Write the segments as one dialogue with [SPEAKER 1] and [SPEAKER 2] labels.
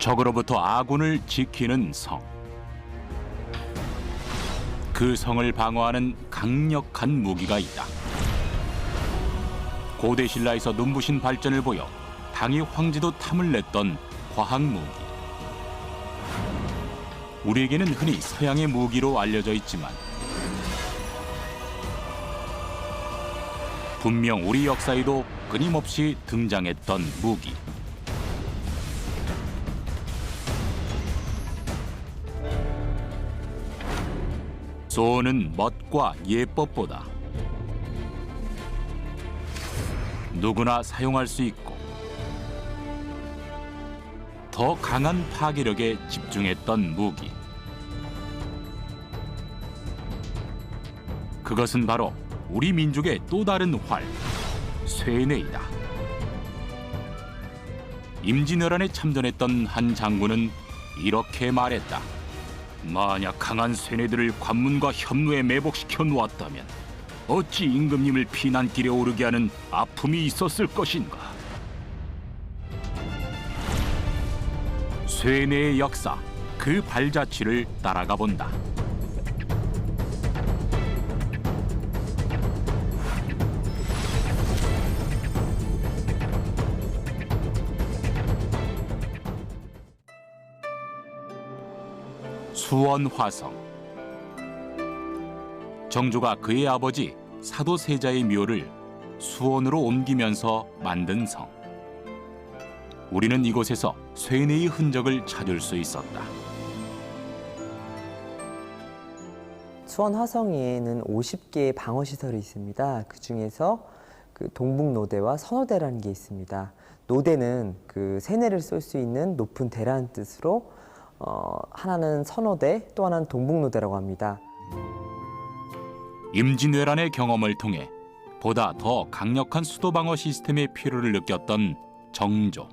[SPEAKER 1] 적으로부터 아군을 지키는 성. 그 성을 방어하는 강력한 무기가 있다. 고대 신라에서 눈부신 발전을 보여 당의 황제도 탐을 냈던 과학 무기. 우리에게는 흔히 서양의 무기로 알려져 있지만 분명 우리 역사에도 끊임없이 등장했던 무기. 소원은 멋과 예법보다 누구나 사용할 수 있고 더 강한 파괴력에 집중했던 무기. 그것은 바로 우리 민족의 또 다른 활, 쇠뇌이다. 임진왜란에 참전했던 한 장군은 이렇게 말했다. 만약 강한 쇠뇌들을 관문과 현무에 매복시켜 놓았다면 어찌 임금님을 피난길에 오르게 하는 아픔이 있었을 것인가. 쇠뇌의 역사, 그 발자취를 따라가 본다. 수원화성. 정조가 그의 아버지 사도세자의 묘를 수원으로 옮기면서 만든 성. 우리는 이곳에서 쇠뇌의 흔적을 찾을 수 있었다.
[SPEAKER 2] 수원 화성에는 50개의 방어시설이 있습니다. 그중에서 그 동북노대와 선호대라는 게 있습니다. 노대는 그 세뇌를 쏠 수 있는 높은 대라는 뜻으로 하나는 선호대, 또 하나는 동북노대라고 합니다.
[SPEAKER 1] 임진왜란의 경험을 통해 보다 더 강력한 수도방어 시스템의 필요를 느꼈던 정조.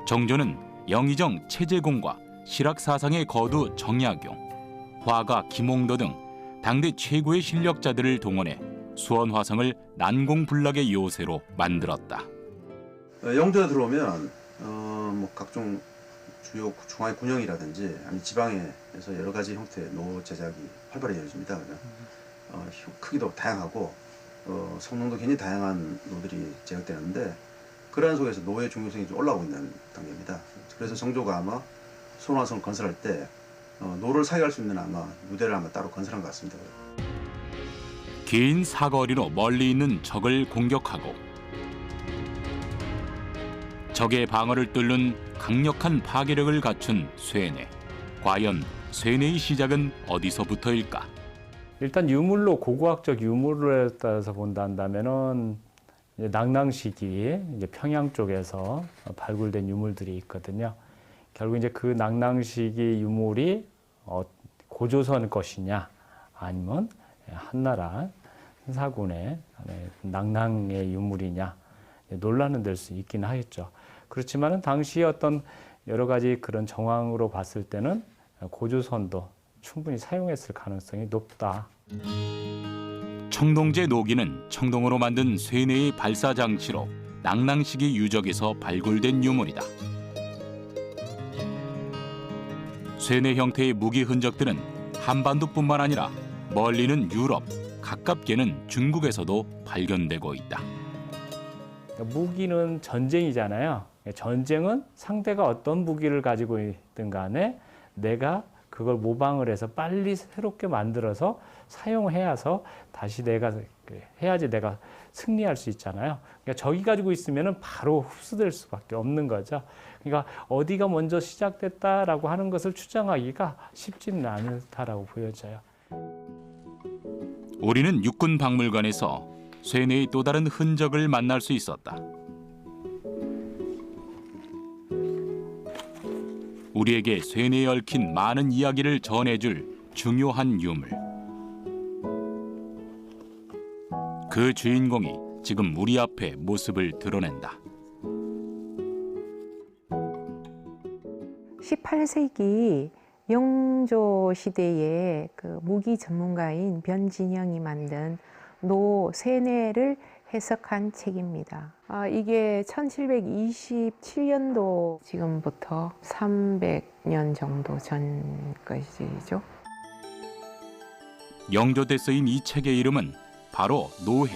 [SPEAKER 1] 정조는 영의정 최재공과 실학사상의 거두 정약용, 화가 김홍도 등 당대 최고의 실력자들을 동원해 수원화성을 난공불락의 요새로 만들었다.
[SPEAKER 3] 영조에 들어오면 뭐 각종 주요 중앙의 군영이라든지 아니 지방에서 여러 가지 형태의 노 제작이 활발히 이루어집니다. 크기도 다양하고 성능도 굉장히 다양한 노들이 제작되는데 그러한 속에서 노의 중요성이 좀 올라오고 있는 단계입니다. 그래서 정조가 아마 수원화성을 건설할 때 노를 사용할 수 있는 아마 무대를 아마 따로 건설한 것 같습니다.
[SPEAKER 1] 긴 사거리로 멀리 있는 적을 공격하고 적의 방어를 뚫는 강력한 파괴력을 갖춘 쇠뇌. 과연 쇠뇌의 시작은 어디서부터일까?
[SPEAKER 4] 일단 유물로 고고학적 유물에 따라서 본다면은 낙랑식이 이제 평양 쪽에서 발굴된 유물들이 있거든요. 결국 이제 그 낙랑식의 유물이 고조선 것이냐 아니면 한나라 한사군의 낙랑의 유물이냐 논란은 될 수 있긴 하겠죠. 그렇지만은 당시 어떤 여러 가지 그런 정황으로 봤을 때는 고조선도 충분히 사용했을 가능성이 높다.
[SPEAKER 1] 청동제 노기는 청동으로 만든 쇠뇌의 발사 장치로 낙랑식의 유적에서 발굴된 유물이다. 쇠뇌 형태의 무기 흔적들은 한반도뿐만 아니라 멀리는 유럽, 가깝게는 중국에서도 발견되고 있다.
[SPEAKER 4] 무기는 전쟁이잖아요. 전쟁은 상대가 어떤 무기를 가지고 있든 간에 내가 그걸 모방을 해서 빨리 새롭게 만들어서 사용해야서 다시 해야지 내가 승리할 수 있잖아요. 그러니까 적이 가지고 있으면 바로 흡수될 수밖에 없는 거죠. 그러니까 어디가 먼저 시작됐다라고 하는 것을 추정하기가 쉽지는 않다라고 보여져요.
[SPEAKER 1] 우리는 육군박물관에서 쇠뇌의 또 다른 흔적을 만날 수 있었다. 우리에게 쇠뇌에 얽힌 많은 이야기를 전해줄 중요한 유물. 그 주인공이 지금 우리 앞에 모습을 드러낸다.
[SPEAKER 5] 18세기 영조 시대에 그 무기 전문가인 변진영이 만든 노 쇠뇌를 해석한 책입니다. 이게 1727년도 지금부터 300년 정도 전 것이죠.
[SPEAKER 1] 영조때 쓰인 이 책의 이름은 바로 노해.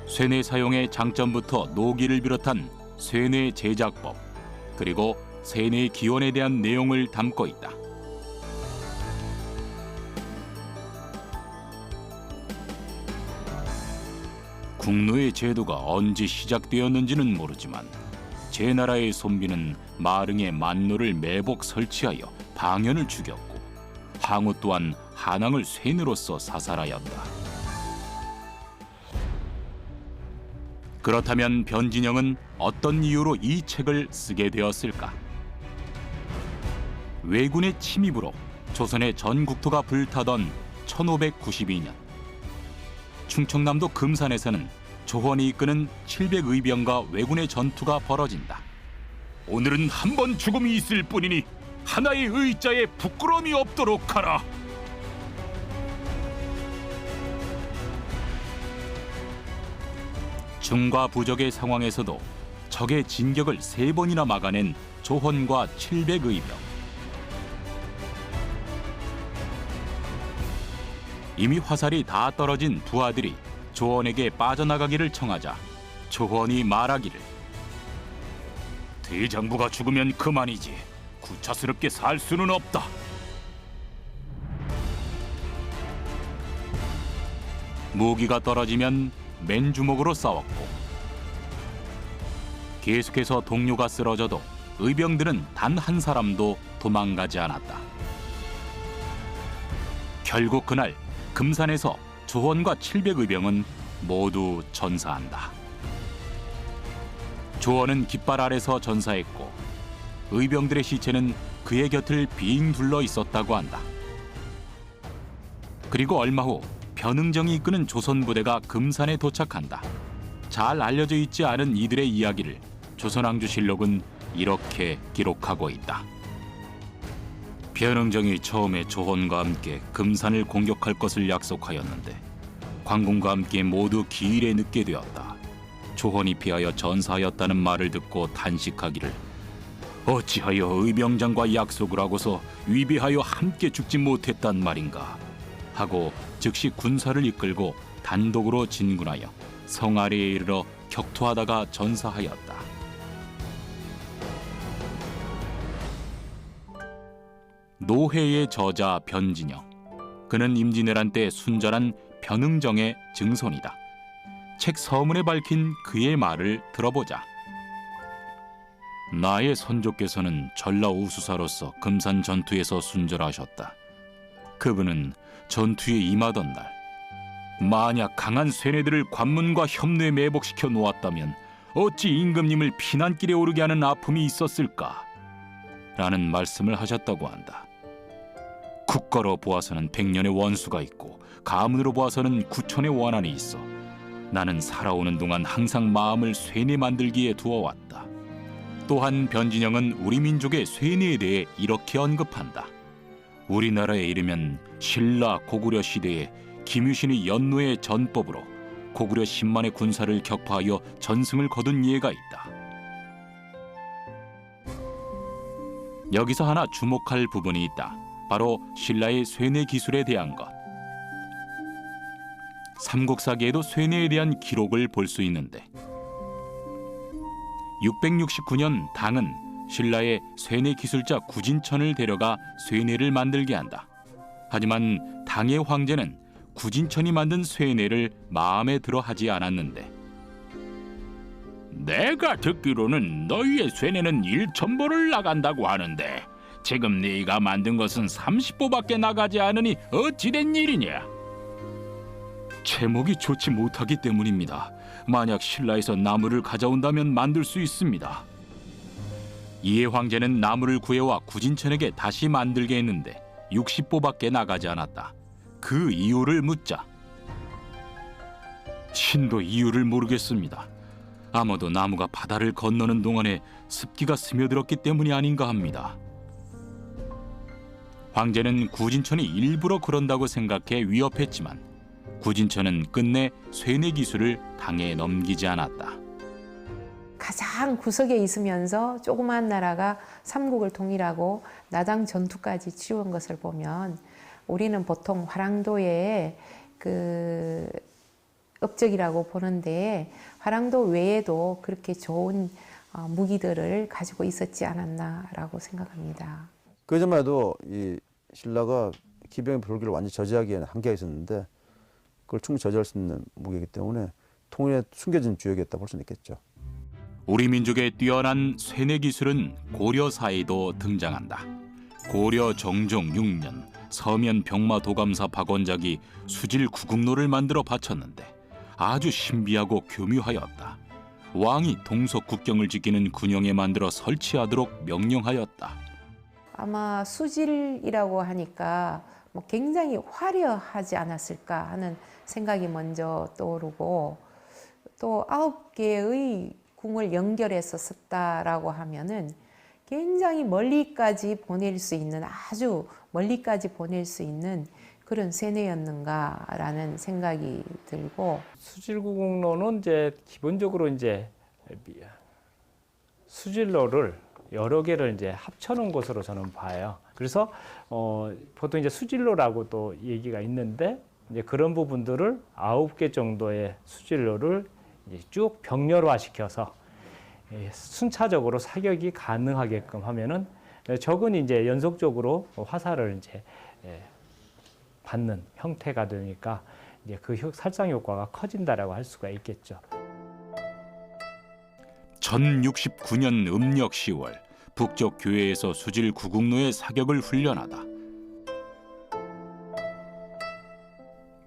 [SPEAKER 1] 쇠뇌 사용의 장점부터 노기를 비롯한 쇠뇌 제작법, 그리고 쇠뇌 기원에 대한 내용을 담고 있다. 국노의 제도가 언제 시작되었는지는 모르지만 제 나라의 손비는 마릉에 만노를 매복 설치하여 방연을 죽였고 항우 또한 한왕을 쇠뇌로서 사살하였다. 그렇다면 변진영은 어떤 이유로 이 책을 쓰게 되었을까? 왜군의 침입으로 조선의 전 국토가 불타던 1592년 충청남도 금산에서는 조헌이 이끄는 700의병과 왜군의 전투가 벌어진다. 오늘은 한 번 죽음이 있을 뿐이니 하나의 의자에 부끄러움이 없도록 하라. 중과 부적의 상황에서도 적의 진격을 3번이나 막아낸 조헌과 700의병. 이미 화살이 다 떨어진 부하들이 조헌에게 빠져나가기를 청하자 조헌이 말하기를 대장부가 죽으면 그만이지 구차스럽게 살 수는 없다. 무기가 떨어지면 맨주먹으로 싸웠고 계속해서 동료가 쓰러져도 의병들은 단 한 사람도 도망가지 않았다. 결국 그날 금산에서 조헌과 700의병은 모두 전사한다. 조헌은 깃발 아래서 전사했고 의병들의 시체는 그의 곁을 빙 둘러 있었다고 한다. 그리고 얼마 후 변흥정이 이끄는 조선 부대가 금산에 도착한다. 잘 알려져 있지 않은 이들의 이야기를 조선왕조실록은 이렇게 기록하고 있다. 변흥정이 처음에 조헌과 함께 금산을 공격할 것을 약속하였는데 관군과 함께 모두 기일에 늦게 되었다. 조헌이 피하여 전사하였다는 말을 듣고 탄식하기를 어찌하여 의병장과 약속을 하고서 위배하여 함께 죽지 못했단 말인가 하고 즉시 군사를 이끌고 단독으로 진군하여 성 아래에 이르러 격투하다가 전사하였다. 노해의 저자 변진영. 그는 임진왜란 때 순절한 변흥정의 증손이다. 책 서문에 밝힌 그의 말을 들어보자. 나의 선조께서는 전라우수사로서 금산 전투에서 순절하셨다. 그분은 전투에 임하던 날 만약 강한 쇠뇌들을 관문과 협내에 매복시켜 놓았다면 어찌 임금님을 피난길에 오르게 하는 아픔이 있었을까? 라는 말씀을 하셨다고 한다. 국가로 보아서는 100년의 원수가 있고 가문으로 보아서는 9천의 원한이 있어 나는 살아오는 동안 항상 마음을 쇠뇌 만들기에 두어왔다. 또한 변진영은 우리 민족의 쇠뇌에 대해 이렇게 언급한다. 우리나라에 이르면 신라 고구려 시대에 김유신이 연노의 전법으로 고구려 10만의 군사를 격파하여 전승을 거둔 예가 있다. 여기서 하나 주목할 부분이 있다. 바로 신라의 쇠뇌 기술에 대한 것. 삼국사기에도 쇠뇌에 대한 기록을 볼 수 있는데 669년 당은 신라의 쇠뇌 기술자 구진천을 데려가 쇠뇌를 만들게 한다. 하지만 당의 황제는 구진천이 만든 쇠뇌를 마음에 들어 하지 않았는데 내가 듣기로는 너희의 쇠뇌는 1,000보를 나간다고 하는데 지금 네가 만든 것은 30보밖에 나가지 않으니 어찌된 일이냐? 제목이 좋지 못하기 때문입니다. 만약 신라에서 나무를 가져온다면 만들 수 있습니다. 이에 황제는 나무를 구해와 구진천에게 다시 만들게 했는데 60보밖에 나가지 않았다. 그 이유를 묻자 신도 이유를 모르겠습니다. 아마도 나무가 바다를 건너는 동안에 습기가 스며들었기 때문이 아닌가 합니다. 황제는 구진천이 일부러 그런다고 생각해 위협했지만 구진천은 끝내 쇠뇌 기술을 당해 넘기지 않았다.
[SPEAKER 5] 가장 구석에 있으면서 조그만 나라가 삼국을 통일하고 나당 전투까지 치룬 것을 보면 우리는 보통 화랑도의 그 업적이라고 보는데 화랑도 외에도 그렇게 좋은 무기들을 가지고 있었지 않았나라고 생각합니다.
[SPEAKER 3] 그전만 해도 이 신라가 기병의 불길을 완전히 저지하기에는 한계가 있었는데 그걸 충분히 저지할 수 있는 무기이기 때문에 통일에 숨겨진 주역이었다 볼 수는 있겠죠.
[SPEAKER 1] 우리 민족의 뛰어난 쇠뇌 기술은 고려사에도 등장한다. 고려 정종 6년 서면 병마 도감사 박원작이 수질 구국로를 만들어 바쳤는데 아주 신비하고 교묘하였다. 왕이 동서 국경을 지키는 군영에 만들어 설치하도록 명령하였다.
[SPEAKER 5] 아마 수질이라고 하니까 뭐 굉장히 화려하지 않았을까 하는 생각이 먼저 떠오르고 또 9개의 궁을 연결해서 썼다라고 하면은 굉장히 멀리까지 보낼 수 있는 아주 멀리까지 보낼 수 있는 그런 쇠뇌였는가라는 생각이 들고
[SPEAKER 4] 수질구국로는 이제 기본적으로 이제 수질로를 여러 개를 이제 합쳐놓은 것으로 저는 봐요. 그래서 보통 이제 수질로라고 또 얘기가 있는데 이제 그런 부분들을 9개 정도의 수질로를 이제 쭉 병렬화시켜서 순차적으로 사격이 가능하게끔 하면은 적은 이제 연속적으로 화살을 이제 받는 형태가 되니까 이제 그 살상 효과가 커진다라고 할 수가 있겠죠.
[SPEAKER 1] 1069년 음력 10월 북쪽 교회에서 수질 구국로의 사격을 훈련하다.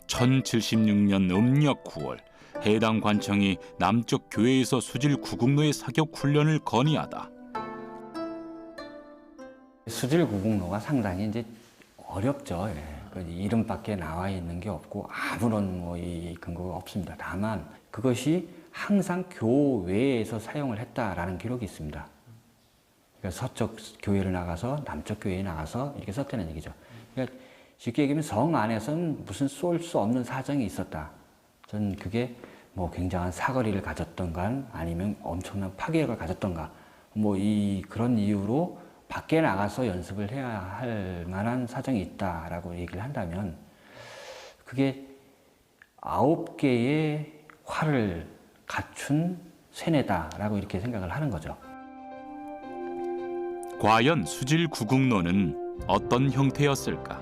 [SPEAKER 1] 1076년 음력 9월 해당 관청이 남쪽 교회에서 수질 구국로의 사격 훈련을 건의하다.
[SPEAKER 6] 수질 구국로가 상당히 이제 어렵죠. 그 이름밖에 나와 있는 게 없고 아무런 이 근거가 없습니다. 다만 그것이 항상 교외에서 사용을 했다라는 기록이 있습니다. 그러니까 서쪽 교회를 나가서 남쪽 교회에 나가서 이렇게 썼다는 얘기죠. 그러니까 쉽게 얘기하면 성 안에서는 무슨 쏠 수 없는 사정이 있었다. 저는 그게 뭐 굉장한 사거리를 가졌던가 아니면 엄청난 파괴력을 가졌던가 뭐 그런 이유로 밖에 나가서 연습을 해야 할 만한 사정이 있다라고 얘기를 한다면 그게 9개의 활을 갖춘 쇠뇌다라고 이렇게 생각을 하는 거죠.
[SPEAKER 1] 과연 수질 구국로는 어떤 형태였을까?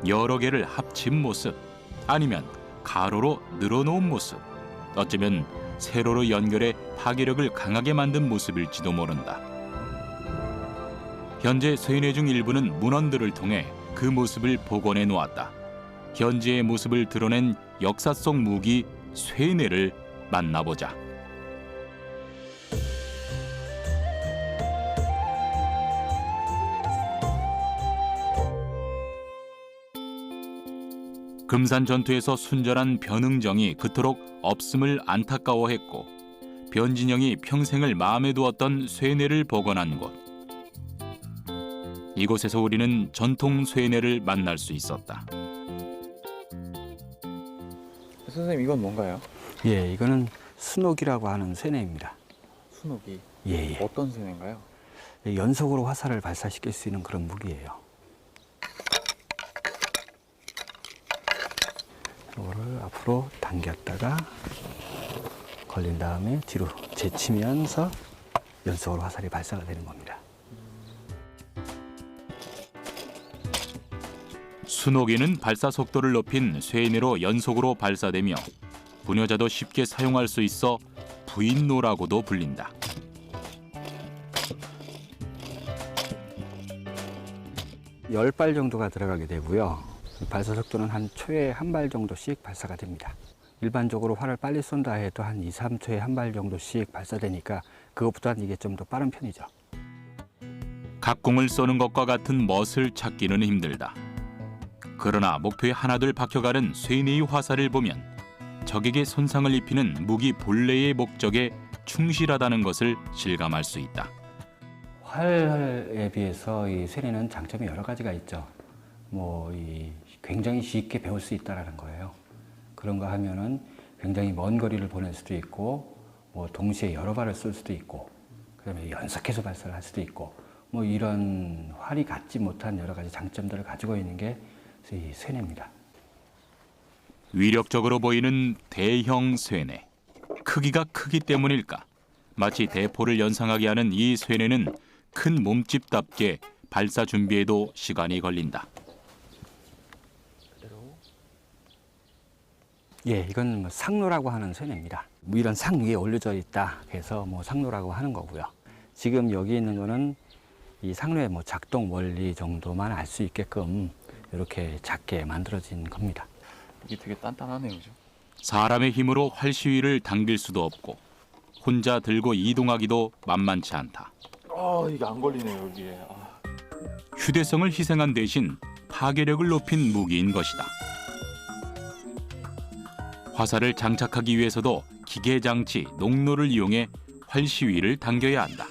[SPEAKER 1] 여러 개를 합친 모습, 아니면 가로로 늘어놓은 모습, 어쩌면 세로로 연결해 파괴력을 강하게 만든 모습일지도 모른다. 현재 쇠뇌 중 일부는 문헌들을 통해 그 모습을 복원해 놓았다. 현재의 모습을 드러낸 역사 속 무기 쇠뇌를 만나보자. 금산 전투에서 순절한 변응정이 그토록 없음을 안타까워했고 변진영이 평생을 마음에 두었던 쇠뇌를 복원한 곳. 이곳에서 우리는 전통 쇠뇌를 만날 수 있었다.
[SPEAKER 7] 선생님 이건 뭔가요?
[SPEAKER 6] 예, 이거는 순옥이라고 하는 쇠뇌입니다.
[SPEAKER 7] 순옥이
[SPEAKER 6] 예,
[SPEAKER 7] 어떤 쇠뇌인가요?
[SPEAKER 6] 연속으로 화살을 발사시킬 수 있는 그런 무기예요. 이거를 앞으로 당겼다가 걸린 다음에 뒤로 제치면서 연속으로 화살이 발사가 되는 겁니다.
[SPEAKER 1] 순옥이는 발사 속도를 높인 쇠뇌로 연속으로 발사되며 부녀자도 쉽게 사용할 수 있어 부인노라고도 불린다.
[SPEAKER 6] 열 발 정도가 들어가게 되고요. 발사 속도는 한 초에 한 발 정도씩 발사가 됩니다. 일반적으로 활을 빨리 쏜다 해도 한 2, 3초에 한 발 정도씩 발사되니까 그것보다는 이게 좀 더 빠른 편이죠.
[SPEAKER 1] 각궁을 쏘는 것과 같은 멋을 찾기는 힘들다. 그러나 목표에 하나둘 박혀가는 쇠뇌의 화살을 보면 적에게 손상을 입히는 무기 본래의 목적에 충실하다는 것을 실감할 수 있다.
[SPEAKER 6] 활에 비해서 이 쇠뇌는 장점이 여러 가지가 있죠. 굉장히 쉽게 배울 수 있다라는 거예요. 그런가 하면은 굉장히 먼 거리를 보낼 수도 있고, 동시에 여러 발을 쏠 수도 있고, 그다음에 연속해서 발사를 할 수도 있고, 이런 활이 갖지 못한 여러 가지 장점들을 가지고 있는 게 이 쇠뇌입니다.
[SPEAKER 1] 위력적으로 보이는 대형 쇠뇌. 크기가 크기 때문일까? 마치 대포를 연상하게 하는 이 쇠뇌는 큰 몸집답게 발사 준비에도 시간이 걸린다.
[SPEAKER 6] 예, 이건 상로라고 하는 쇠뇌입니다. 이런 상 위에 올려져 있다 해서 상로라고 하는 거고요. 지금 여기 있는 거는 이 상로의 작동 원리 정도만 알 수 있게끔 이렇게 작게 만들어진 겁니다.
[SPEAKER 7] 이게 되게 단단하네요, 그죠?
[SPEAKER 1] 사람의 힘으로 활시위를 당길 수도 없고 혼자 들고 이동하기도 만만치 않다.
[SPEAKER 7] 이게 안 걸리네요, 여기에.
[SPEAKER 1] 휴대성을 희생한 대신 파괴력을 높인 무기인 것이다. 화살을 장착하기 위해서도 기계장치, 농로를 이용해 활시위를 당겨야 한다.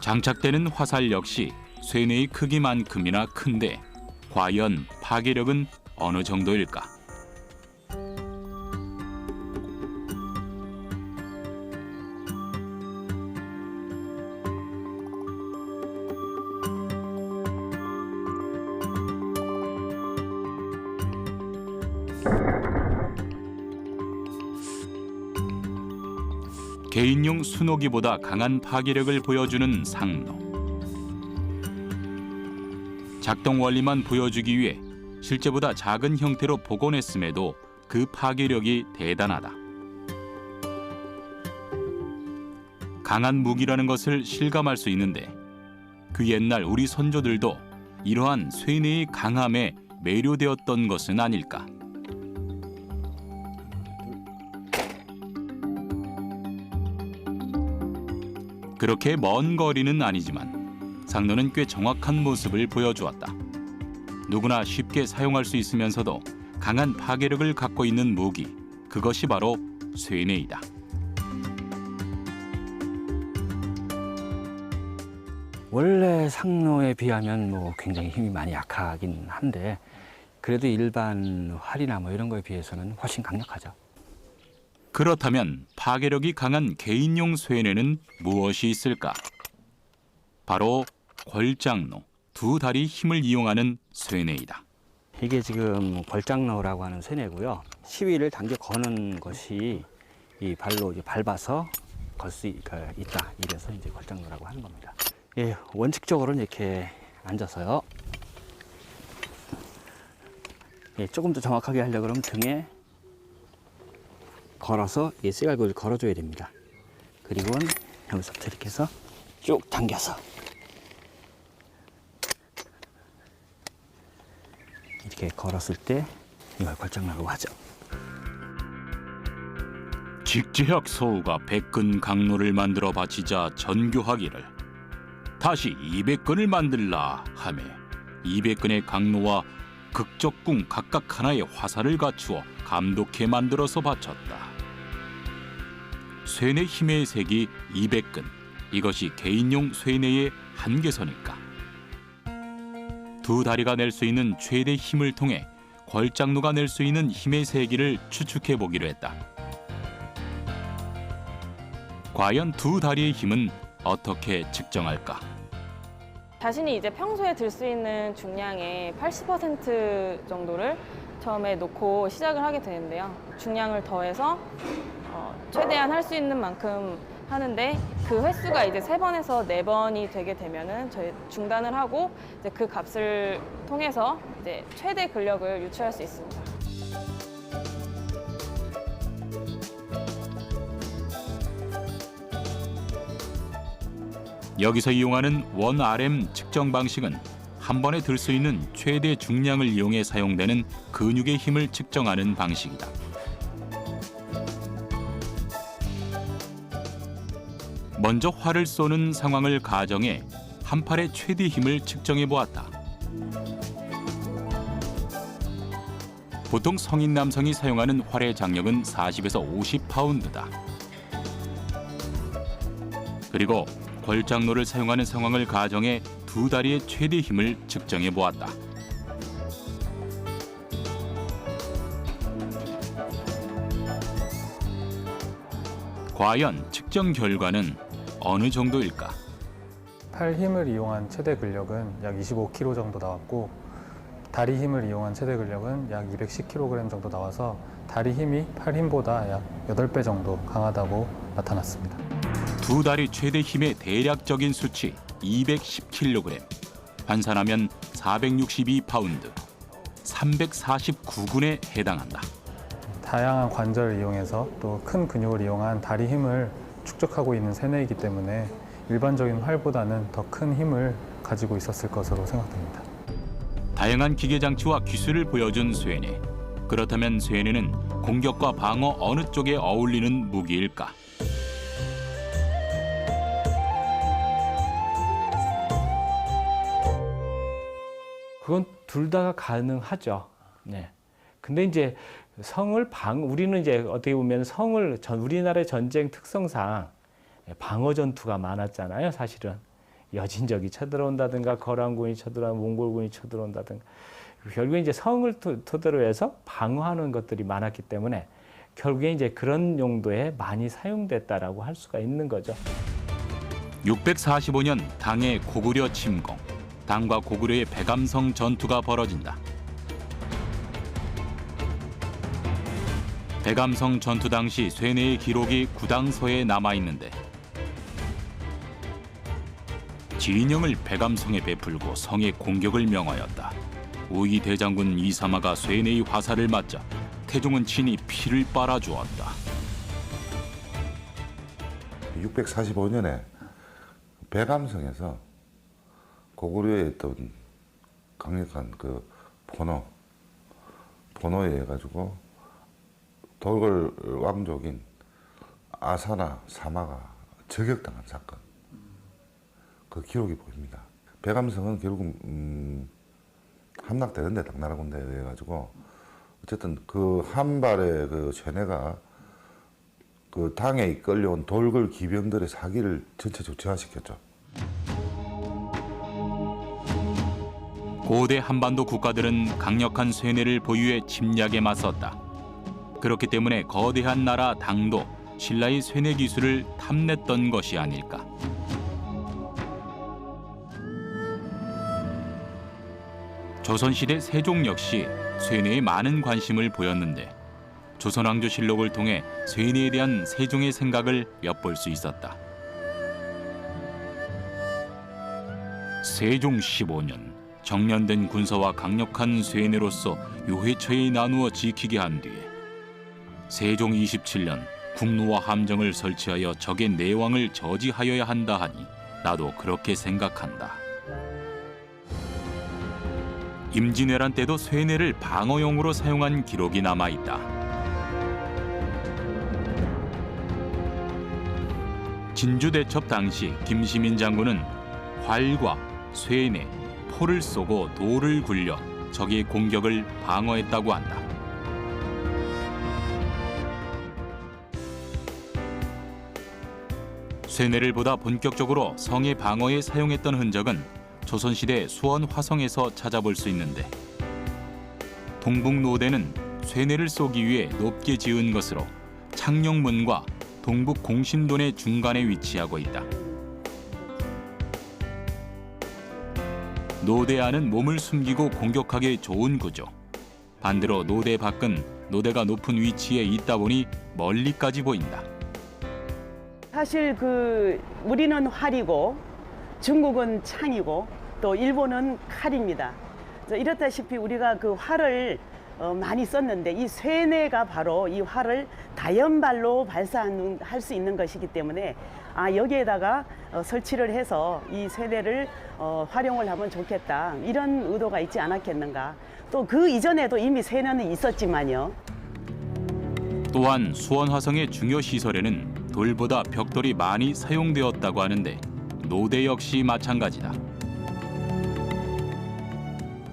[SPEAKER 1] 장착되는 화살 역시 쇠뇌의 크기만큼이나 큰데 과연 파괴력은 어느 정도일까? 개인용 순호기보다 강한 파괴력을 보여주는 상로. 작동 원리만 보여주기 위해 실제보다 작은 형태로 복원했음에도 그 파괴력이 대단하다. 강한 무기라는 것을 실감할 수 있는데 그 옛날 우리 선조들도 이러한 쇠뇌의 강함에 매료되었던 것은 아닐까. 그렇게 먼 거리는 아니지만 상로는 꽤 정확한 모습을 보여주었다. 누구나 쉽게 사용할 수 있으면서도 강한 파괴력을 갖고 있는 무기, 그것이 바로 쇠뇌이다.
[SPEAKER 6] 원래 상로에 비하면 굉장히 힘이 많이 약하긴 한데 그래도 일반 활이나 이런 거에 비해서는 훨씬 강력하죠.
[SPEAKER 1] 그렇다면 파괴력이 강한 개인용 쇠뇌는 무엇이 있을까? 바로 걸장로, 두 다리 힘을 이용하는 쇠뇌이다.
[SPEAKER 6] 이게 지금 걸장로라고 하는 쇠뇌고요. 시위를 당겨 거는 것이 이 발로 이제 밟아서 걸 수 있다. 이래서 이제 걸장로라고 하는 겁니다. 예, 원칙적으로는 이렇게 앉아서요. 예, 조금 더 정확하게 하려고 그러면 등에 걸어서 이 쇠갈고리를 걸어줘야 됩니다. 그리고는 여기서부터 이렇게 해서 쭉 당겨서 이렇게 걸었을 때 이걸 걸장로라고 하죠.
[SPEAKER 1] 직제학 서우가 100근 강로를 만들어 바치자 전교하기를 다시 200근을 만들라 하매 200근의 강로와 극적궁 각각 하나의 화살을 갖추어 감독해 만들어서 바쳤다. 쇠뇌 힘의 색이 200근, 이것이 개인용 쇠뇌의 한계선일까? 두 다리가 낼 수 있는 최대 힘을 통해 걸장로가 낼 수 있는 힘의 세기를 추측해 보기로 했다. 과연 두 다리의 힘은 어떻게 측정할까?
[SPEAKER 8] 자신이 이제 평소에 들 수 있는 중량의 80% 정도를 처음에 놓고 시작을 하게 되는데요. 중량을 더해서 최대한 할 수 있는 만큼 하는데 그 횟수가 이제 3번에서 4번이 되게 되면은 저희 중단을 하고 이제 그 값을 통해서 이제 최대 근력을 유추할 수 있습니다.
[SPEAKER 1] 여기서 이용하는 원 RM 측정 방식은 한 번에 들 수 있는 최대 중량을 이용해 사용되는 근육의 힘을 측정하는 방식이다. 먼저 활을 쏘는 상황을 가정해 한 팔의 최대 힘을 측정해 보았다. 보통 성인 남성이 사용하는 활의 장력은 40에서 50파운드다. 그리고 걸장로를 사용하는 상황을 가정해 두 다리의 최대 힘을 측정해 보았다. 과연 측정 결과는 어느 정도일까?
[SPEAKER 9] 팔 힘을 이용한 최대 근력은 약 25kg 정도 나왔고 다리 힘을 이용한 최대 근력은 약 210kg 정도 나와서 다리 힘이 팔 힘보다 약 8배 정도 강하다고 나타났습니다.
[SPEAKER 1] 두 다리 최대 힘의 대략적인 수치 210kg, 환산하면 462파운드, 349근에 해당한다.
[SPEAKER 9] 다양한 관절을 이용해서 또 큰 근육을 이용한 다리 힘을 축적하고 있는 세뇌이기 때문에 일반적인 활보다는 더 큰 힘을 가지고 있었을 것으로 생각됩니다.
[SPEAKER 1] 다양한 기계 장치와 기술을 보여준 쇠뇌. 그렇다면 쇠뇌는 공격과 방어 어느 쪽에 어울리는 무기일까?
[SPEAKER 4] 그건 둘 다 가능하죠. 네. 근데 이제 우리는 이제 어떻게 보면 우리나라의 전쟁 특성상 방어 전투가 많았잖아요, 사실은. 여진적이 쳐들어온다든가 거란군이 쳐들어온다든가 몽골군이 쳐들어온다든가 결국에 이제 성을 토대로 해서 방어하는 것들이 많았기 때문에 결국에 이제 그런 용도에 많이 사용됐다라고 할 수가 있는 거죠.
[SPEAKER 1] 645년 당의 고구려 침공, 당과 고구려의 백암성 전투가 벌어진다. 백암성 전투 당시 쇠뇌의 기록이 구당서에 남아있는데 진영을 백암성에 베풀고 성에 공격을 명하였다. 우기 대장군 이사마가 쇠뇌의 화살을 맞자 태종은 친히 피를 빨아주었다.
[SPEAKER 10] 645년에 백암성에서 고구려에 있던 강력한 그 포노에 의해 가지고 돌궐 왕족인 아사나 사마가 저격당한 사건. 그 기록이 보입니다. 백암성은 결국 함락되는데 당나라 군대에 의해 가지고 어쨌든 그 한 발의 그 쇠뇌가 그 당에 이끌려온 돌궐 기병들의 사기를 전체적으로 저하시켰죠.
[SPEAKER 1] 고대 한반도 국가들은 강력한 쇠뇌를 보유해 침략에 맞섰다. 그렇기 때문에 거대한 나라 당도 신라의 쇠뇌 기술을 탐냈던 것이 아닐까. 조선시대 세종 역시 쇠뇌에 많은 관심을 보였는데 조선왕조실록을 통해 쇠뇌에 대한 세종의 생각을 엿볼 수 있었다. 세종 15년 정련된 군사와 강력한 쇠뇌로서 요회처에 나누어 지키게 한 뒤에 세종 27년 국루와 함정을 설치하여 적의 내왕을 저지하여야 한다 하니 나도 그렇게 생각한다. 임진왜란 때도 쇠뇌를 방어용으로 사용한 기록이 남아있다. 진주대첩 당시 김시민 장군은 활과 쇠뇌, 포를 쏘고 돌을 굴려 적의 공격을 방어했다고 한다. 쇠뇌를 보다 본격적으로 성의 방어에 사용했던 흔적은 조선시대 수원 화성에서 찾아볼 수 있는데 동북노대는 쇠뇌를 쏘기 위해 높게 지은 것으로 창녕문과 동북 공신돈의 중간에 위치하고 있다. 노대 안은 몸을 숨기고 공격하기 좋은 구조. 반대로 노대 밖은 노대가 높은 위치에 있다 보니 멀리까지 보인다.
[SPEAKER 11] 사실 우리는 활이고 중국은 창이고 또 일본은 칼입니다. 이렇다시피 우리가 그 활을 많이 썼는데 이 쇠뇌가 바로 이 활을 다연발로 발사할 수 있는 것이기 때문에 여기에다가 설치를 해서 이 쇠뇌를 활용을 하면 좋겠다 이런 의도가 있지 않았겠는가. 또 그 이전에도 이미 쇠뇌는 있었지만요.
[SPEAKER 1] 또한 수원 화성의 중요 시설에는 돌보다 벽돌이 많이 사용되었다고 하는데 노대 역시 마찬가지다.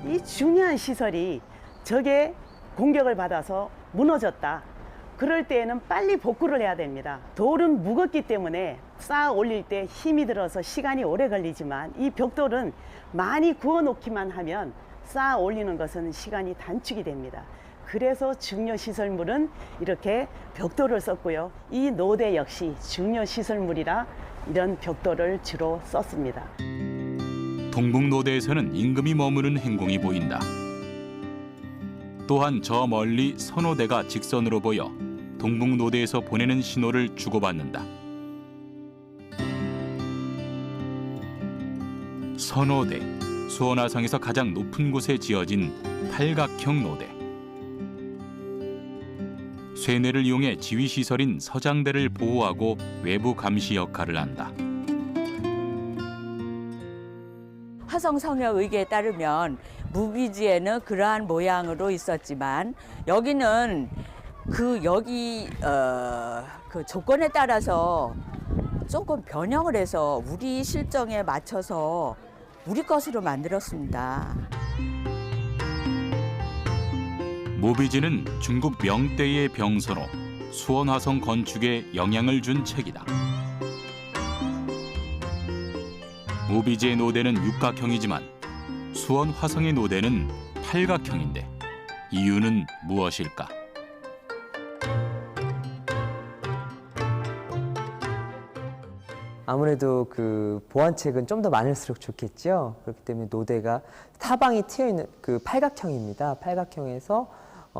[SPEAKER 11] 이 중요한 시설이 적의 공격을 받아서 무너졌다. 그럴 때에는 빨리 복구를 해야 됩니다. 돌은 무겁기 때문에 쌓아 올릴 때 힘이 들어서 시간이 오래 걸리지만 이 벽돌은 많이 구워 놓기만 하면 쌓아 올리는 것은 시간이 단축이 됩니다. 그래서 중요시설물은 이렇게 벽돌을 썼고요. 이 노대 역시 중요시설물이라 이런 벽돌을 주로 썼습니다.
[SPEAKER 1] 동북노대에서는 임금이 머무는 행궁이 보인다. 또한 저 멀리 선호대가 직선으로 보여 동북노대에서 보내는 신호를 주고받는다. 선호대, 수원화성에서 가장 높은 곳에 지어진 팔각형 노대. 쇠뇌를 이용해 지휘시설인 서장대를 보호하고 외부 감시 역할을 한다.
[SPEAKER 12] 화성성의 의계에 따르면 무비지에는 그러한 모양으로 있었지만 여기는 그 조건에 따라서 조금 변형을 해서 우리 실정에 맞춰서 우리 것으로 만들었습니다.
[SPEAKER 1] 무비지는 중국 명대의 병서로 수원화성 건축에 영향을 준 책이다. 무비지의 노대는 육각형이지만 수원화성의 노대는 팔각형인데 이유는 무엇일까?
[SPEAKER 2] 아무래도 그 보완책은 좀 더 많을수록 좋겠죠. 그렇기 때문에 노대가 사방이 트여 있는 그 팔각형입니다. 팔각형에서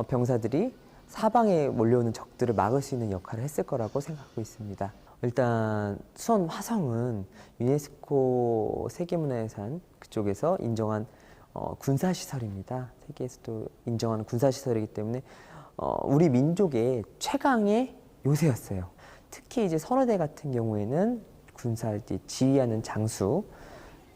[SPEAKER 2] 병사들이 사방에 몰려오는 적들을 막을 수 있는 역할을 했을 거라고 생각하고 있습니다. 일단 수원 화성은 유네스코 세계문화유산 그쪽에서 인정한 군사시설입니다. 세계에서도 인정하는 군사시설이기 때문에 우리 민족의 최강의 요새였어요. 특히 이제 선호대 같은 경우에는 군사를 지휘하는 장수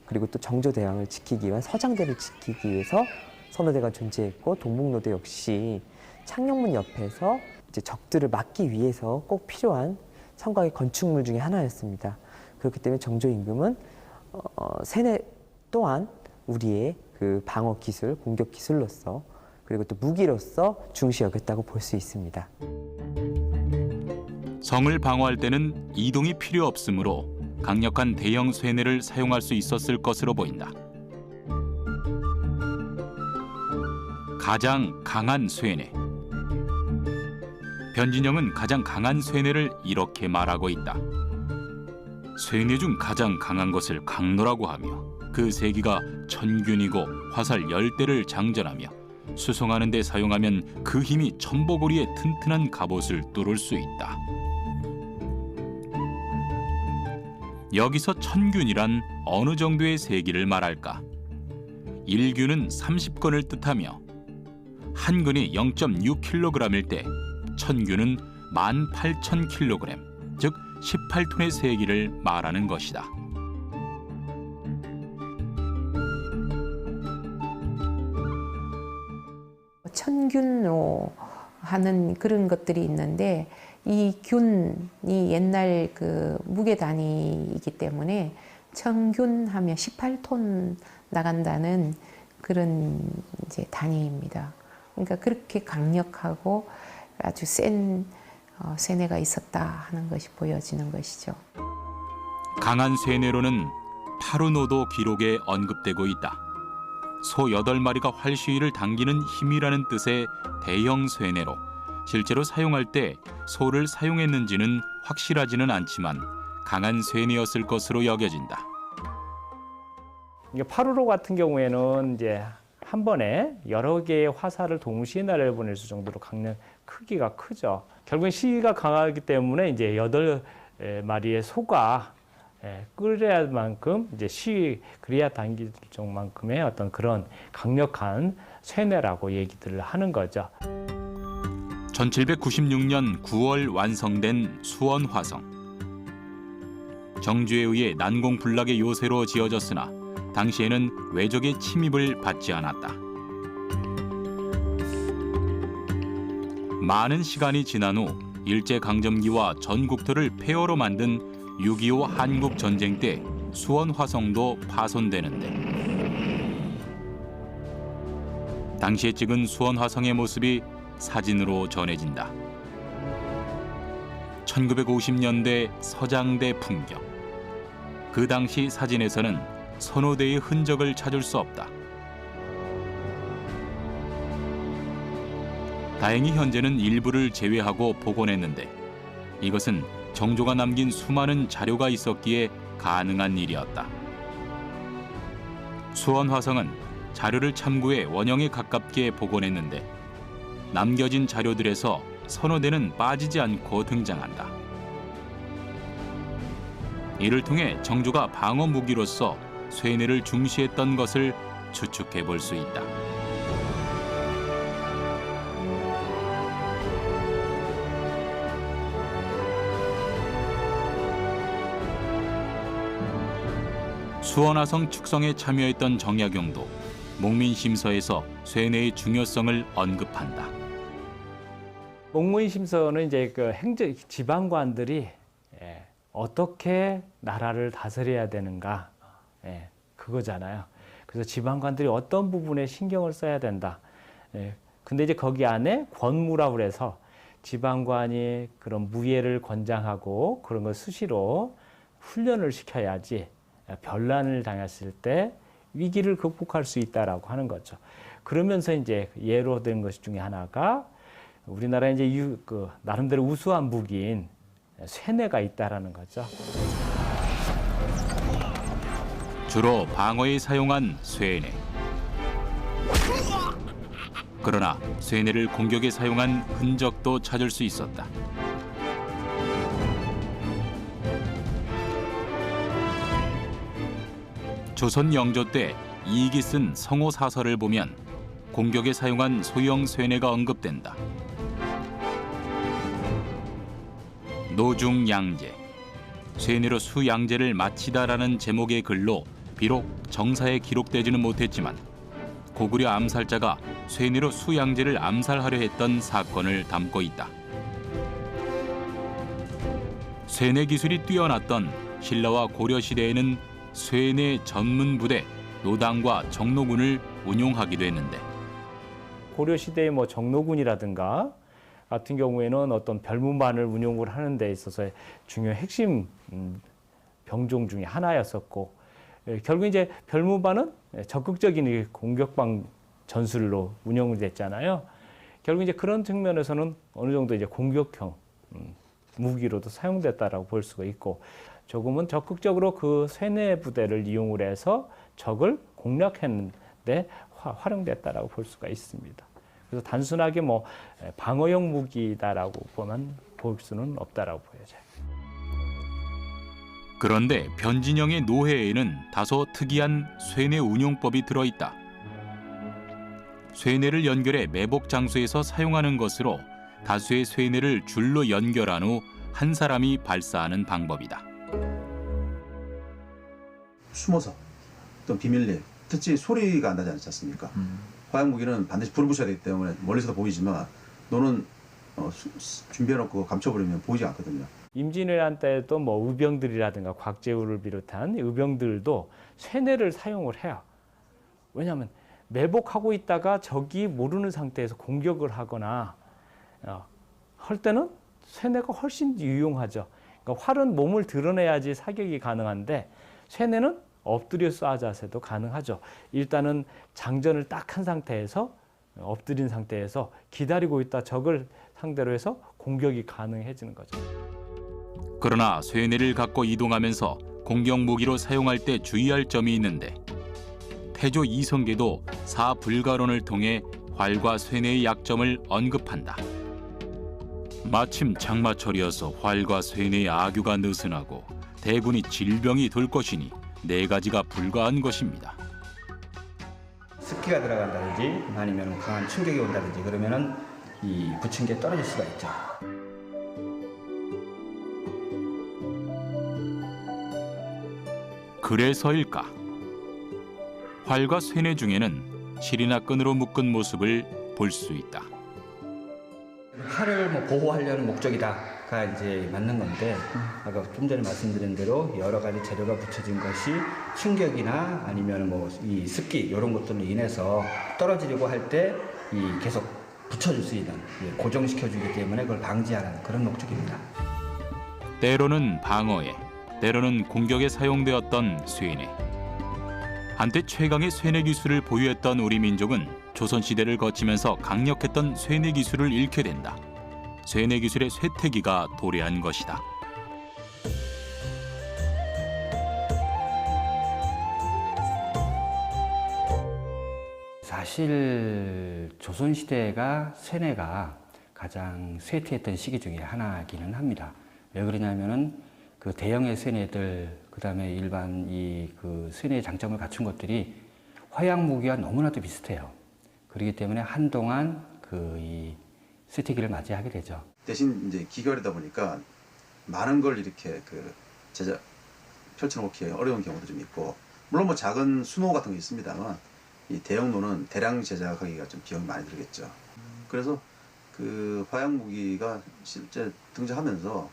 [SPEAKER 2] 그리고 또 정조대왕을 지키기 위한 서장대를 지키기 위해서 선호대가 존재했고 동북노대 역시 창녕문 옆에서 이제 적들을 막기 위해서 꼭 필요한 성곽의 건축물 중에 하나였습니다. 그렇기 때문에 정조 임금은 세뇌 또한 우리의 그 방어 기술, 공격 기술로서 그리고 또 무기로서 중시 여겼다고 볼 수 있습니다.
[SPEAKER 1] 성을 방어할 때는 이동이 필요 없으므로 강력한 대형 쇠뇌를 사용할 수 있었을 것으로 보인다. 가장 강한 쇠뇌. 변진영은 가장 강한 쇠뇌를 이렇게 말하고 있다. 쇠뇌 중 가장 강한 것을 강노라고 하며 그 세기가 천균이고 화살 10대를 장전하며 수송하는 데 사용하면 그 힘이 천보고리의 튼튼한 갑옷을 뚫을 수 있다. 여기서 천균이란 어느 정도의 세기를 말할까? 1균은 30건을 뜻하며 한 근이 0.6kg일 때 천균은 18,000kg, 즉 18톤의 세기를 말하는 것이다.
[SPEAKER 5] 천균으로 하는 그런 것들이 있는데 이 균이 옛날 그 무게 단위이기 때문에 천균하면 18톤 나간다는 그런 이제 단위입니다. 그러니까 그렇게 강력하고 아주 센 쇠뇌가 있었다 하는 것이 보여지는 것이죠.
[SPEAKER 1] 강한 쇠뇌로는 파루노도 기록에 언급되고 있다. 소 8마리가 활시위를 당기는 힘이라는 뜻의 대형 쇠뇌로 실제로 사용할 때 소를 사용했는지는 확실하지는 않지만 강한 쇠뇌였을 것으로 여겨진다.
[SPEAKER 4] 파루로 같은 경우에는 이제 한 번에 여러 개의 화살을 동시에 날려보낼 수 정도로 강력 크기가 크죠. 결국엔 시위가 강하기 때문에 이제 8마리의 소가 끓여야만큼 이제 그래야 당길 정만큼의 어떤 그런 강력한 쇠뇌라고 얘기들을 하는 거죠.
[SPEAKER 1] 1796년 9월 완성된 수원화성. 정주에 의해 난공불락의 요새로 지어졌으나 당시에는 외적의 침입을 받지 않았다. 많은 시간이 지난 후 일제강점기와 전국토를 폐허로 만든 6.25 한국전쟁 때 수원화성도 파손되는데 당시에 찍은 수원화성의 모습이 사진으로 전해진다. 1950년대 서장대 풍경. 그 당시 사진에서는 선호대의 흔적을 찾을 수 없다. 다행히 현재는 일부를 제외하고 복원했는데 이것은 정조가 남긴 수많은 자료가 있었기에 가능한 일이었다. 수원화성은 자료를 참고해 원형에 가깝게 복원했는데 남겨진 자료들에서 선호대는 빠지지 않고 등장한다. 이를 통해 정조가 방어 무기로서 쇠뇌를 중시했던 것을 추측해 볼 수 있다. 수원화성 축성에 참여했던 정약용도 목민심서에서 쇠뇌의 중요성을 언급한다.
[SPEAKER 4] 목문심서는 이제 그 행정 지방관들이 어떻게 나라를 다스려야 되는가, 그거잖아요. 그래서 지방관들이 어떤 부분에 신경을 써야 된다. 근데 이제 거기 안에 권무라고 해서 지방관이 그런 무예를 권장하고 그런 걸 수시로 훈련을 시켜야지 변란을 당했을 때 위기를 극복할 수 있다라고 하는 거죠. 그러면서 이제 예로 든 것 중에 하나가 우리나라에 이제 나름대로 우수한 무기인 쇠뇌가 있다라는 거죠.
[SPEAKER 1] 주로 방어에 사용한 쇠뇌. 그러나 쇠뇌를 공격에 사용한 흔적도 찾을 수 있었다. 조선 영조 때 이익이 쓴 성호사설을 보면 공격에 사용한 소형 쇠뇌가 언급된다. 노중양제, 쇠뇌로 수양제를 마치다라는 제목의 글로 비록 정사에 기록되지는 못했지만 고구려 암살자가 쇠뇌로 수양제를 암살하려 했던 사건을 담고 있다. 쇠뇌 기술이 뛰어났던 신라와 고려 시대에는 쇠뇌 전문 부대 노당과 정노군을 운용하기도 했는데
[SPEAKER 4] 고려 시대의 뭐 정노군이라든가 같은 경우에는 어떤 별무반을 운용을 하는 데 있어서 중요한 핵심 병종 중에 하나였었고, 결국 이제 별무반은 적극적인 공격방 전술로 운영이 됐잖아요. 결국 이제 그런 측면에서는 어느 정도 이제 공격형 무기로도 사용됐다라고 볼 수가 있고, 조금은 적극적으로 그 쇠뇌 부대를 이용을 해서 적을 공략했는데 활용됐다라고 볼 수가 있습니다. 그래서 단순하게 뭐 방어용 무기다라고 볼 수는 없다라고 보여져요.
[SPEAKER 1] 그런데 변진영의 노해에는 다소 특이한 쇠뇌 운용법이 들어있다. 쇠뇌를 연결해 매복 장소에서 사용하는 것으로 다수의 쇠뇌를 줄로 연결한 후 한 사람이 발사하는 방법이다.
[SPEAKER 3] 숨어서 어떤 비밀리에 특히 소리가 안 나지 않습니까? 화약 무기는 반드시 불을 붙여야 되기 때문에 멀리서도 보이지만 너는 준비해놓고 감춰버리면 보이지 않거든요.
[SPEAKER 4] 임진왜란 때도 뭐 의병들이라든가 곽재우를 비롯한 의병들도 쇠뇌를 사용을 해요. 왜냐하면 매복하고 있다가 적이 모르는 상태에서 공격을 하거나 할 때는 쇠뇌가 훨씬 유용하죠. 그러니까 활은 몸을 드러내야지 사격이 가능한데 쇠뇌는 엎드려 쏴 자세도 가능하죠. 일단은 장전을 딱 한 상태에서 엎드린 상태에서 기다리고 있다 적을 상대로 해서 공격이 가능해지는 거죠.
[SPEAKER 1] 그러나 쇠뇌를 갖고 이동하면서 공격 무기로 사용할 때 주의할 점이 있는데 태조 이성계도 사불가론을 통해 활과 쇠뇌의 약점을 언급한다. 마침 장마철이어서 활과 쇠뇌의 악유가 느슨하고 대군이 질병이 돌 것이니 네 가지가 불가한 것입니다.
[SPEAKER 6] 습기가 들어간다든지 아니면 강한 충격이 온다든지 그러면은 이 붙인 게 떨어질 수가 있죠.
[SPEAKER 1] 그래서일까? 활과 쇠뇌 중에는 실이나 끈으로 묶은 모습을 볼 수 있다.
[SPEAKER 6] 활을 뭐 보호하려는 목적이다가 이제 맞는 건데 아까 좀 전에 말씀드린 대로 여러 가지 재료가 붙여진 것이 충격이나 아니면 뭐 이 습기 이런 것들로 인해서 떨어지려고 할 때 이 계속 붙여줄 수 있는 고정시켜주기 때문에 그걸 방지하라는 그런 목적입니다.
[SPEAKER 1] 때로는 방어에, 때로는 공격에 사용되었던 쇠뇌. 한때 최강의 쇠뇌 기술을 보유했던 우리 민족은 조선시대를 거치면서 강력했던 쇠뇌 기술을 잃게 된다. 쇠뇌 기술의 쇠퇴기가 도래한 것이다.
[SPEAKER 6] 사실 조선시대가 쇠뇌가 가장 쇠퇴했던 시기 중에 하나이기는 합니다. 왜 그러냐면은 그 대형의 쇠뇌들, 그다음에 일반 그 쇠뇌의 장점을 갖춘 것들이 화약 무기와 너무나도 비슷해요. 그렇기 때문에 한동안 이 쇠퇴기를 맞이하게 되죠.
[SPEAKER 3] 대신 이제 기결이다 보니까 많은 걸 이렇게 제작 펼쳐놓기 어려운 경우도 좀 있고, 물론 뭐 작은 수노 같은 게 있습니다만 이 대형노는 대량 제작하기가 좀 비용이 많이 들겠죠. 그래서 그 화약 무기가 실제 등장하면서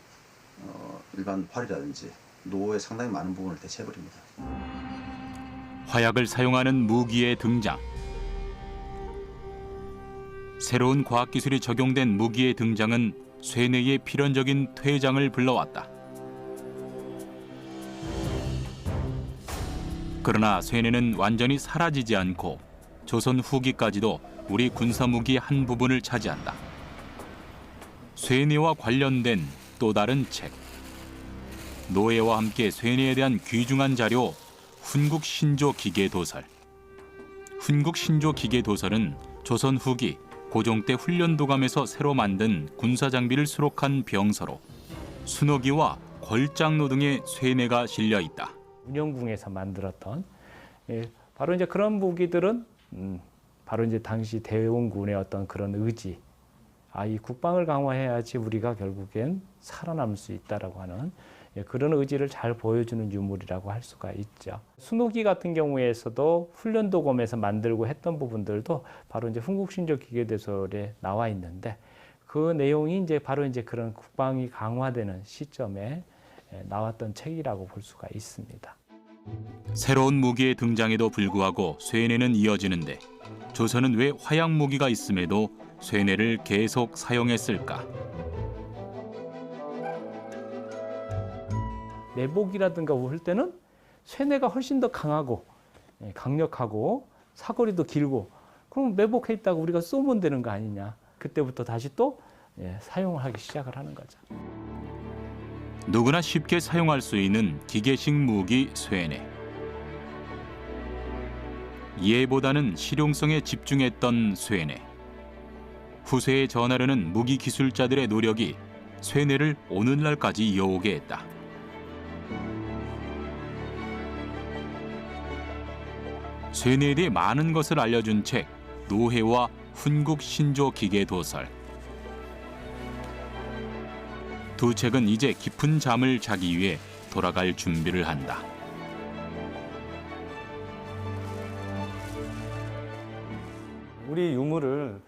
[SPEAKER 3] 일반 활이라든지 노의 상당히 많은 부분을 대체해버립니다.
[SPEAKER 1] 화약을 사용하는 무기의 등장. 새로운 과학기술이 적용된 무기의 등장은 쇠뇌의 필연적인 퇴장을 불러왔다. 그러나 쇠뇌는 완전히 사라지지 않고 조선 후기까지도 우리 군사무기의 한 부분을 차지한다. 쇠뇌와 관련된 또 다른 책. 노예와 함께 쇠뇌에 대한 귀중한 자료 훈국신조 기계도설. 훈국신조 기계도설은 조선 후기 고종 때 훈련도감에서 새로 만든 군사장비를 수록한 병서로 순호기와 걸장로 등의 쇠뇌가 실려 있다.
[SPEAKER 4] 운영궁에서 만들었던 바로 이제 그런 무기들은 바로 이제 당시 대원군의 어떤 그런 의지, 이 국방을 강화해야지 우리가 결국엔 살아남을 수 있다라고 하는 그런 의지를 잘 보여주는 유물이라고 할 수가 있죠. 순호기 같은 경우에서도 훈련도검에서 만들고 했던 부분들도 바로 이제 훈국신조 기계도설에 나와 있는데, 그 내용이 이제 바로 이제 그런 국방이 강화되는 시점에 나왔던 책이라고 볼 수가 있습니다.
[SPEAKER 1] 새로운 무기의 등장에도 불구하고 쇠뇌는 이어지는데 조선은 왜 화약 무기가 있음에도 쇠뇌를 계속 사용했을까?
[SPEAKER 4] 내복이라든가 할 때는 쇠뇌가 훨씬 더 강하고 강력하고 사거리도 길고, 그럼 매복해 있다가 우리가 쏘면 되는 거 아니냐. 그때부터 다시 또 사용을 하기 시작을 하는 거죠.
[SPEAKER 1] 누구나 쉽게 사용할 수 있는 기계식 무기 쇠뇌. 예보다는 실용성에 집중했던 쇠뇌. 후세에 전하려는 무기 기술자들의 노력이 쇠뇌를 오늘날까지 이어오게 했다. 쇠뇌에 대해 많은 것을 알려준 책 노해와 훈국신조 기계도설. 두 책은 이제 깊은 잠을 자기 위해 돌아갈 준비를 한다.
[SPEAKER 13] 우리 유물을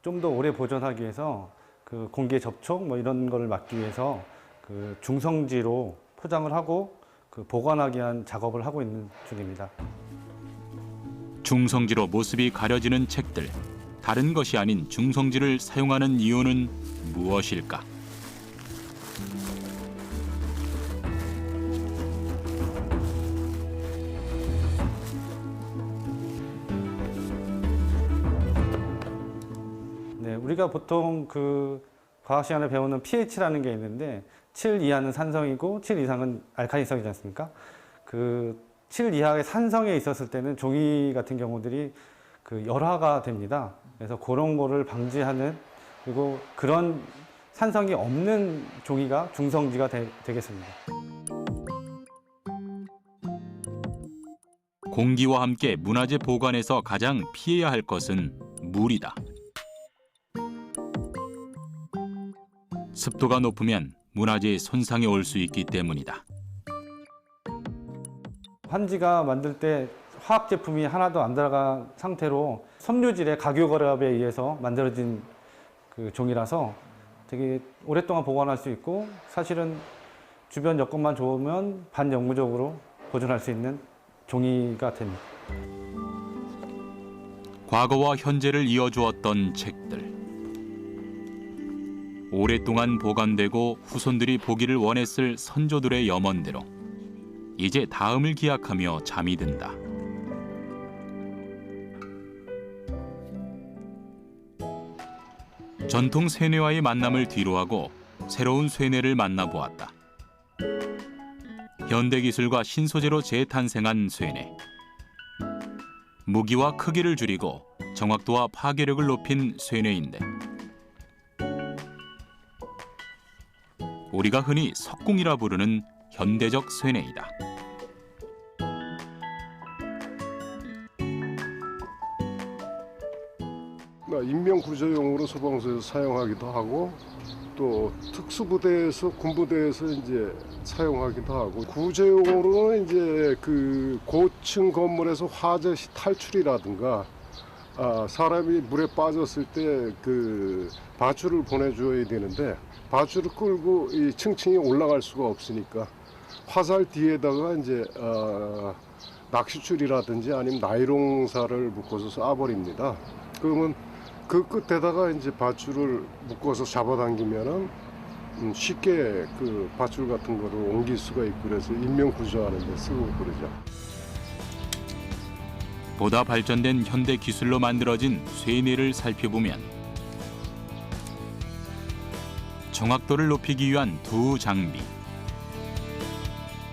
[SPEAKER 13] 좀 더 오래 보존하기 위해서 그 공개 접촉 이런 거를 막기 위해서 그 중성지로 포장을 하고 그 보관하기 위한 작업을 하고 있는 중입니다.
[SPEAKER 1] 중성지로 모습이 가려지는 책들. 다른 것이 아닌 중성지를 사용하는 이유는 무엇일까?
[SPEAKER 13] 우리가 보통 그 과학 시간에 배우는 pH라는 게 있는데 7 이하는 산성이고 7 이상은 알칼리성이지 않습니까? 그 7 이하의 산성에 있었을 때는 종이 같은 경우들이 그 열화가 됩니다. 그래서 그런 거를 방지하는, 그리고 그런 산성이 없는 종이가 중성지가 되겠습니다.
[SPEAKER 1] 공기와 함께 문화재 보관에서 가장 피해야 할 것은 물이다. 습도가 높으면 문화재에 손상이 올 수 있기 때문이다.
[SPEAKER 13] 환지가 만들 때 화학 제품이 하나도 안 들어간 상태로 섬유질의 각유결합에 의해서 만들어진 그 종이라서 되게 오랫동안 보관할 수 있고, 사실은 주변 여건만 좋으면 반영구적으로 보존할 수 있는 종이가 됩니다.
[SPEAKER 1] 과거와 현재를 이어주었던 책들. 오랫동안 보관되고 후손들이 보기를 원했을 선조들의 염원대로 이제 다음을 기약하며 잠이 든다. 전통 쇠뇌와의 만남을 뒤로하고 새로운 쇠뇌를 만나보았다. 현대기술과 신소재로 재탄생한 쇠뇌. 무기와 크기를 줄이고 정확도와 파괴력을 높인 쇠뇌인데 우리가 흔히 석궁이라 부르는 현대적 쇠뇌이다.
[SPEAKER 14] 인명구조용으로 소방서에서 사용하기도 하고 또 특수부대에서 군부대에서 이제 사용하기도 하고 구제용으로는 이제 그 고층 건물에서 화재 시 탈출이라든가 사람이 물에 빠졌을 때 그 밧줄을 보내줘야 되는데 밧줄을 끌고 이 층층이 올라갈 수가 없으니까 화살 뒤에다가 이제 낚싯줄이라든지 아니면 나이롱사를 묶어서 쏴버립니다. 그러면 그 끝에다가 이제 밧줄을 묶어서 잡아당기면은 쉽게 그 밧줄 같은 거를 옮길 수가 있고 그래서 인명 구조하는 데 쓰고 그러죠.
[SPEAKER 1] 보다 발전된 현대 기술로 만들어진 쇠뇌를 살펴보면 정확도를 높이기 위한 두 장비.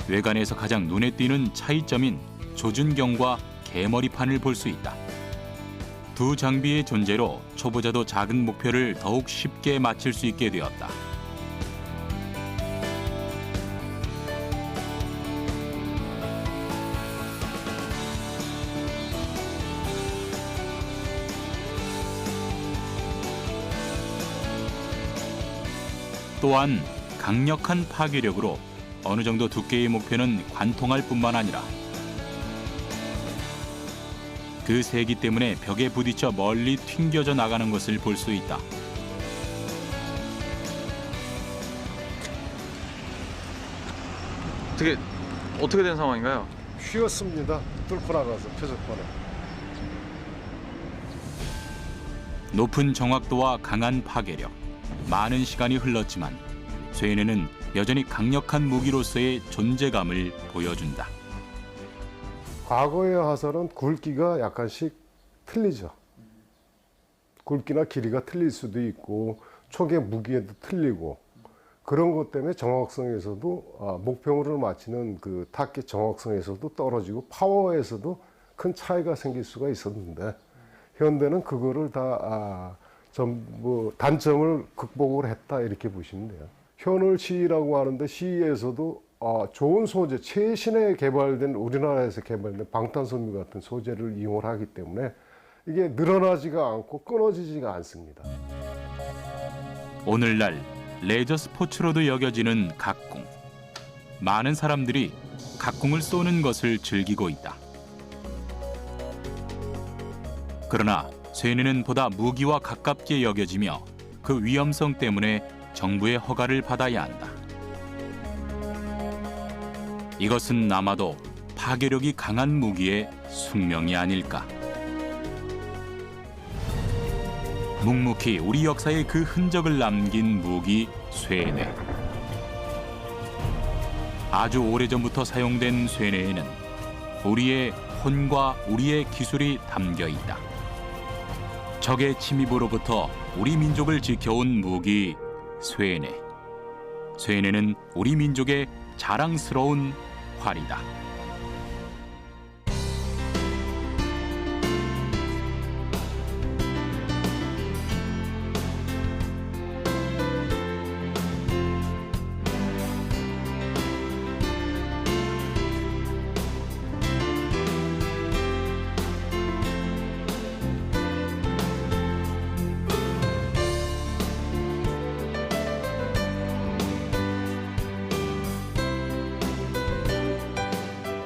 [SPEAKER 1] 외관에서 가장 눈에 띄는 차이점인 조준경과 개머리판을 볼 수 있다. 두 장비의 존재로 초보자도 작은 목표를 더욱 쉽게 맞출 수 있게 되었다. 또한 강력한 파괴력으로 어느 정도 두께의 목표는 관통할 뿐만 아니라 그 세기 때문에 벽에 부딪혀 멀리 튕겨져 나가는 것을 볼 수 있다.
[SPEAKER 7] 어떻게 된 상황인가요?
[SPEAKER 14] 휘었습니다. 뚫고 나가서 표적판에.
[SPEAKER 1] 높은 정확도와 강한 파괴력, 많은 시간이 흘렀지만 쇠뇌는 여전히 강력한 무기로서의 존재감을 보여준다.
[SPEAKER 14] 과거의 화살은 굵기가 약간씩 틀리죠. 굵기나 길이가 틀릴 수도 있고 촉의 무게도 틀리고 그런 것 때문에 정확성에서도 목표물을 맞추는 그 타겟 정확성에서도 떨어지고 파워에서도 큰 차이가 생길 수가 있었는데 현대는 그거를 다 전부 단점을 극복을 했다 이렇게 보시면 돼요. 현을 시라고 하는데 시에서도 좋은 소재, 최신에 개발된 우리나라에서 개발된 방탄소년 같은 소재를 이용을 하기 때문에 이게 늘어나지가 않고 끊어지지가 않습니다.
[SPEAKER 1] 오늘날 레저 스포츠로도 여겨지는 각궁. 많은 사람들이 각궁을 쏘는 것을 즐기고 있다. 그러나 쇠뇌는 보다 무기와 가깝게 여겨지며 그 위험성 때문에 정부의 허가를 받아야 한다. 이것은 아마도 파괴력이 강한 무기의 숙명이 아닐까. 묵묵히 우리 역사에 그 흔적을 남긴 무기 쇠뇌. 아주 오래전부터 사용된 쇠뇌에는 우리의 혼과 우리의 기술이 담겨 있다. 적의 침입으로부터 우리 민족을 지켜온 무기 쇠뇌. 쇠뇌는 우리 민족의 자랑스러운 활이다.